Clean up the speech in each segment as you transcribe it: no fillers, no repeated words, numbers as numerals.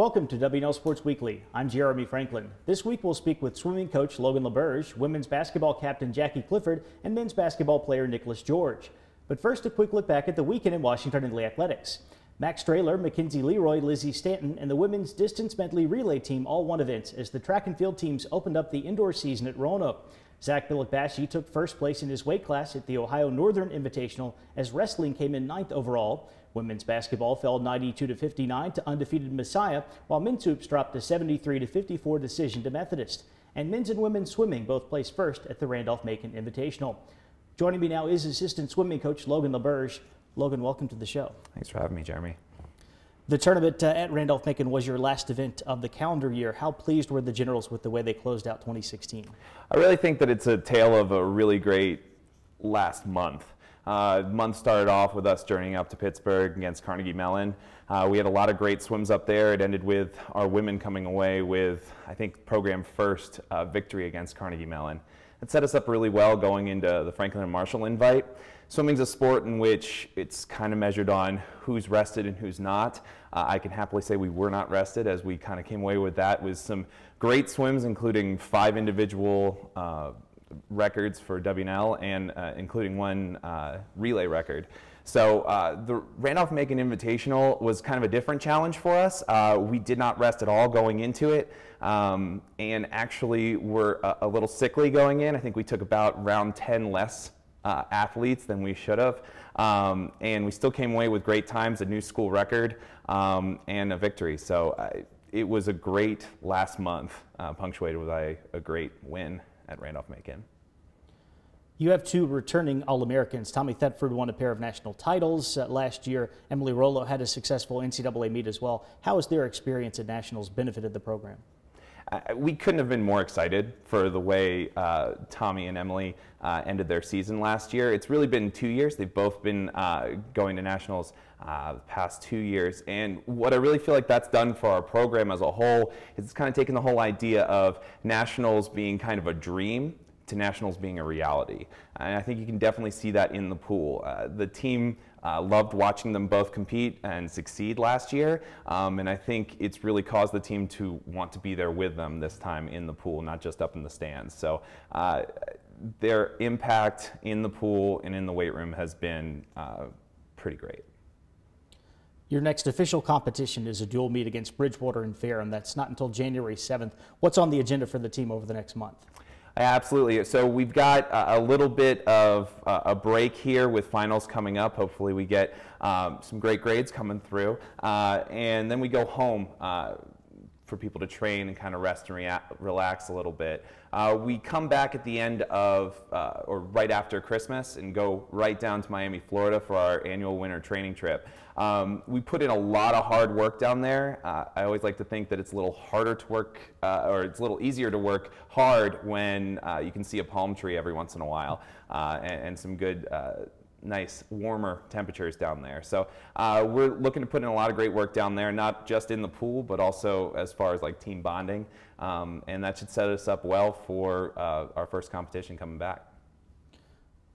Welcome to WNL Sports Weekly. I'm Jeremy Franklin. This week we'll speak with swimming coach Logan LaBerge, women's basketball captain Jackie Clifford, and men's basketball player Nicholas George. But first, a quick look back at the weekend in Washington in athletics. Max Traylor, Mackenzie Leroy, Lizzie Stanton, and the women's distance medley relay team all won events as the track and field teams opened up the indoor season at Roanoke. Zach Billick-Bashi took first place in his weight class at the Ohio Northern Invitational as wrestling came in 9th overall. Women's basketball fell 92-59 to undefeated Messiah, while men's hoops dropped a 73-54 decision to Methodist. And men's and women's swimming both placed first at the Randolph-Macon Invitational. Joining me now is assistant swimming coach Logan LaBerge. Logan, welcome to the show. Thanks for having me, Jeremy. The tournament at Randolph-Macon was your last event of the calendar year. How pleased were the Generals with the way they closed out 2016? I really think that it's a tale of a really great last month. Month started off with us journeying up to Pittsburgh against Carnegie Mellon. We had a lot of great swims up there. It ended with our women coming away with, I think, program first victory against Carnegie Mellon. It set us up really well going into the Franklin and Marshall Invite. Swimming's a sport in which it's kind of measured on who's rested and who's not. I can happily say we were not rested, as we kind of came away with that with some great swims, including 5 individual records for WNL and including one relay record. So the Randolph-Macon Invitational was kind of a different challenge for us. We did not rest at all going into it, and actually were a little sickly going in. I think we took about round 10 less athletes than we should have, and we still came away with great times, a new school record, and a victory. So it was a great last month, punctuated with a great win at Randolph-Macon. You have 2 returning All-Americans. Tommy Thetford won a pair of national titles last year. Emily Rollo had a successful NCAA meet as well. How has their experience at nationals benefited the program? We couldn't have been more excited for the way Tommy and Emily ended their season last year. It's really been 2 years. They've both been going to nationals the past 2 years. And what I really feel like that's done for our program as a whole is it's kind of taken the whole idea of nationals being kind of a dream to nationals being a reality. And I think you can definitely see that in the pool. The team loved watching them both compete and succeed last year, and I think it's really caused the team to want to be there with them this time in the pool, not just up in the stands. So their impact in the pool and in the weight room has been pretty great. Your next official competition is a dual meet against Bridgewater and Ferrum. That's not until January 7th. What's on the agenda for the team over the next month? Absolutely. So we've got a little bit of a break here with finals coming up. Hopefully we get some great grades coming through. And then we go home for people to train and kind of rest and relax a little bit. We come back at the end of, or right after Christmas, and go right down to Miami, Florida for our annual winter training trip. We put in a lot of hard work down there. I always like to think that it's a little harder to work, or it's a little easier to work hard when you can see a palm tree every once in a while, and some good nice warmer temperatures down there. So we're looking to put in a lot of great work down there, not just in the pool, but also as far as like team bonding. And that should set us up well for our first competition coming back.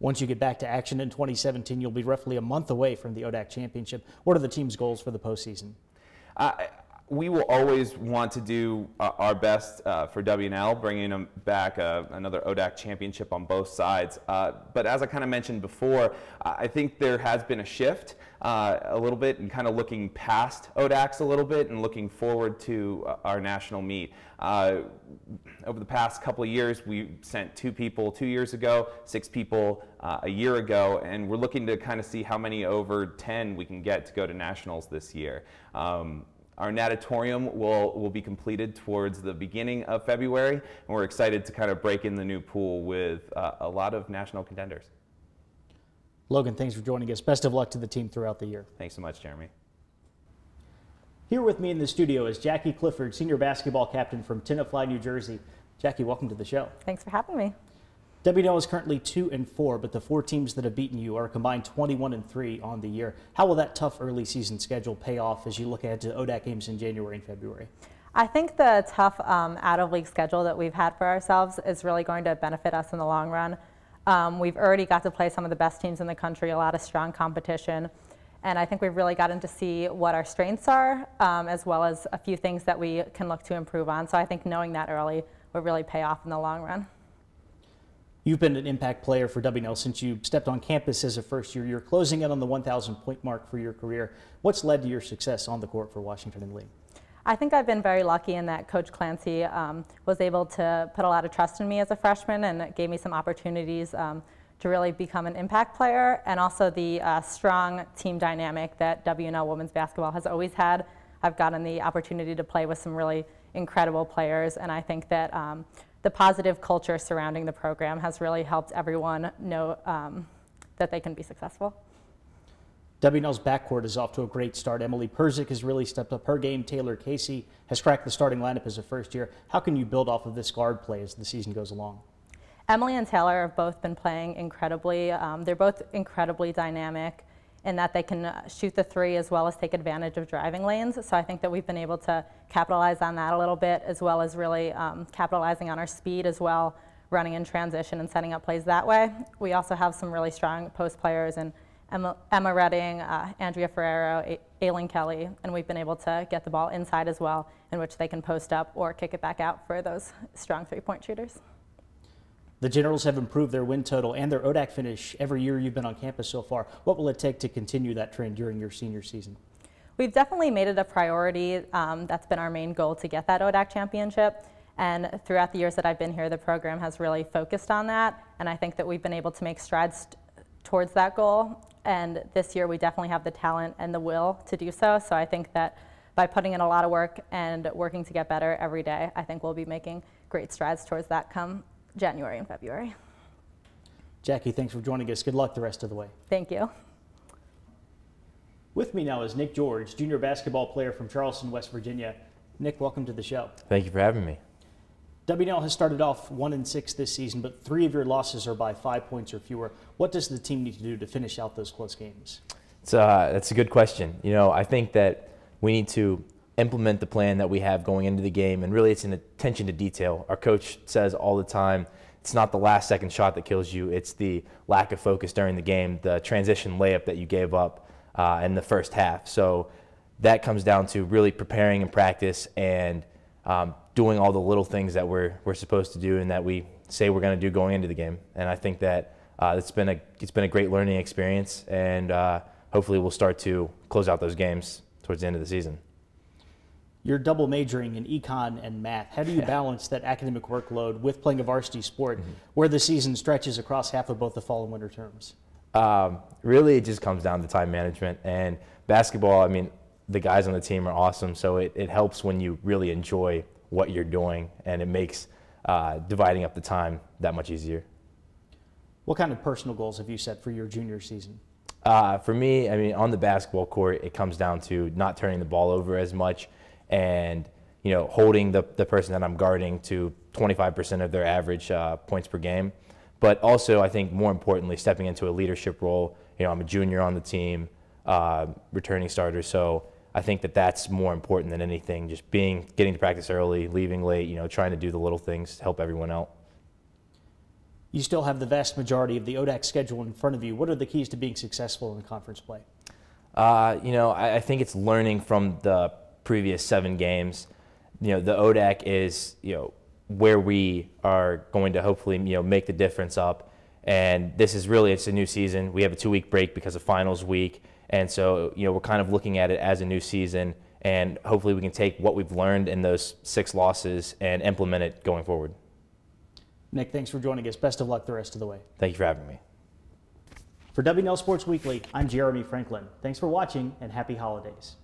Once you get back to action in 2017, you'll be roughly a month away from the ODAC championship. What are the team's goals for the postseason? We will always want to do our best for WNL, bringing them back another ODAC championship on both sides. But as I kind of mentioned before, I think there has been a shift a little bit, and kind of looking past ODACs a little bit and looking forward to our national meet. Over the past couple of years, we sent 2 people 2 years ago, 6 people a year ago, and we're looking to kind of see how many over 10 we can get to go to nationals this year. Our natatorium will be completed towards the beginning of February, and we're excited to kind of break in the new pool with a lot of national contenders. Logan, thanks for joining us. Best of luck to the team throughout the year. Thanks so much, Jeremy. Here with me in the studio is Jackie Clifford, senior basketball captain from Tenafly, New Jersey. Jackie, welcome to the show. Thanks for having me. WNL is currently 2-4, but the 4 teams that have beaten you are a combined 21-3 on the year. How will that tough early season schedule pay off as you look ahead to ODAC games in January and February? I think the tough out-of-league schedule that we've had for ourselves is really going to benefit us in the long run. We've already got to play some of the best teams in the country, a lot of strong competition. And I think we've really gotten to see what our strengths are, as well as a few things that we can look to improve on. So I think knowing that early will really pay off in the long run. You've been an impact player for WNL since you stepped on campus as a first year. You're closing in on the 1,000 point mark for your career. What's led to your success on the court for Washington and Lee? I think I've been very lucky in that Coach Clancy was able to put a lot of trust in me as a freshman, and it gave me some opportunities to really become an impact player, and also the strong team dynamic that WNL women's basketball has always had. I've gotten the opportunity to play with some really incredible players, and I think that the positive culture surrounding the program has really helped everyone know that they can be successful. WNL's backcourt is off to a great start. Emily Perzik has really stepped up her game. Taylor Casey has cracked the starting lineup as a first year. How can you build off of this guard play as the season goes along? Emily and Taylor have both been playing incredibly. They're both incredibly dynamic in that they can shoot the three as well as take advantage of driving lanes. So I think that we've been able to capitalize on that a little bit, as well as really capitalizing on our speed as well, running in transition and setting up plays that way. We also have some really strong post players in Emma Redding, Andrea Ferrero, Aileen Kelly, and we've been able to get the ball inside as well, in which they can post up or kick it back out for those strong three-point shooters. The Generals have improved their win total and their ODAC finish every year you've been on campus so far. What will it take to continue that trend during your senior season? We've definitely made it a priority. That's been our main goal, to get that ODAC championship. And throughout the years that I've been here, the program has really focused on that. And I think that we've been able to make strides towards that goal. And this year we definitely have the talent and the will to do so. So I think that by putting in a lot of work and working to get better every day, I think we'll be making great strides towards that come January and February. Jackie, thanks for joining us. Good luck the rest of the way. Thank you. With me now is Nick George, junior basketball player from Charleston, West Virginia. Nick, welcome to the show. Thank you for having me. WNL has started off 1-6 this season, but 3 of your losses are by 5 points or fewer. What does the team need to do to finish out those close games? That's a good question. You know, I think that we need to implement the plan that we have going into the game, and really it's an attention to detail. Our coach says all the time, it's not the last second shot that kills you, it's the lack of focus during the game, the transition layup that you gave up in the first half. So that comes down to really preparing in practice and doing all the little things that we're supposed to do and that we say we're going to do going into the game. And I think that it's been a great learning experience, and hopefully we'll start to close out those games towards the end of the season. You're double majoring in econ and math. How do you balance that academic workload with playing a varsity sport where the season stretches across half of both the fall and winter terms? Really, it just comes down to time management. And basketball, I mean, the guys on the team are awesome, so it helps when you really enjoy what you're doing, and it makes dividing up the time that much easier. What kind of personal goals have you set for your junior season? For me, I mean, on the basketball court, it comes down to not turning the ball over as much, and holding the person that I'm guarding to 25% of their average points per game. But also, I think more importantly, stepping into a leadership role. I'm a junior on the team, returning starter, so I think that that's more important than anything. Just getting to practice early, leaving late, trying to do the little things to help everyone out. You still have the vast majority of the ODAC schedule in front of you. What are the keys to being successful in conference play? I think it's learning from the previous 7 games. The ODAC is, where we are going to hopefully, make the difference up. And this is really, it's a new season. We have a 2-week break because of finals week. And so, we're kind of looking at it as a new season, and hopefully we can take what we've learned in those 6 losses and implement it going forward. Nick, thanks for joining us. Best of luck the rest of the way. Thank you for having me. For WNL Sports Weekly, I'm Jeremy Franklin. Thanks for watching, and happy holidays.